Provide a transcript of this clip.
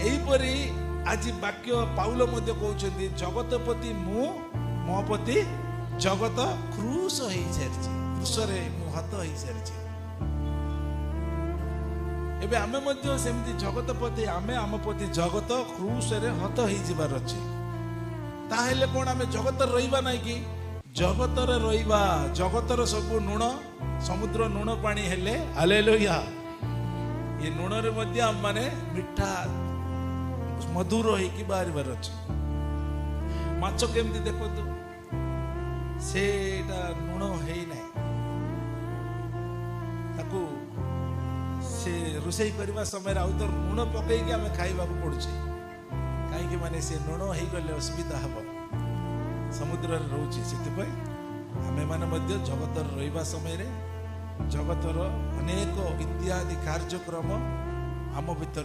ଏଇପରି ଆଜି ବାକ୍ୟ ପାଉଲ ମଧ୍ୟ କହୁଛନ୍ତି ଜଗତପତି ମୁଁ ମୋ ପ୍ରତି ଜଗତ କ୍ରୁଶ ହେଇସାରିଛି, କ୍ରୁଶରେ ମୁଁ ହତ ହେଇସାରିଛି। ଏବେ ଆମେ ମଧ୍ୟ ସେମିତି ଜଗତପତି, ଆମେ ଆମ ପ୍ରତି ଜଗତ କ୍ରୁଶରେ ହତ ହେଇଯିବାର ଅଛି। ତାହେଲେ କ'ଣ ଆମେ ଜଗତରେ ରହିବା ନାହିଁ କି? ଜଗତରେ ରହିବା। ଜଗତର ସବୁ ଲୁଣ ସମୁଦ୍ର ଲୁଣ ପାଣି ହେଲେ ହାଲେଲୁୟା, ଏ ଲୁଣରେ ମଧ୍ୟ ଆମମାନେ ମିଠା ମଧୁର ହେଇକି ବାହାରିବାର ଅଛି। ମାଛ କେମିତି ଦେଖନ୍ତୁ, ସେଟା ଲୁଣ ହେଇନାହିଁ, ତାକୁ ସେ ରୋଷେଇ କରିବା ସମୟରେ ଆଉ ତ ଲୁଣ ପକେଇକି ଆମେ ଖାଇବାକୁ ପଡୁଛି। କାହିଁକି ମାନେ ସେ ଲୁଣ ହେଇଗଲେ ଅସୁବିଧା ହବ, ସମୁଦ୍ରରେ ରହୁଛି। ସେଥିପାଇଁ ଆମେମାନେ ମଧ୍ୟ ଜଗତରେ ରହିବା ସମୟରେ ଜଗତର ଅନେକ ଇତ୍ୟାଦି କାର୍ଯ୍ୟକ୍ରମ ଆମ ଭିତରେ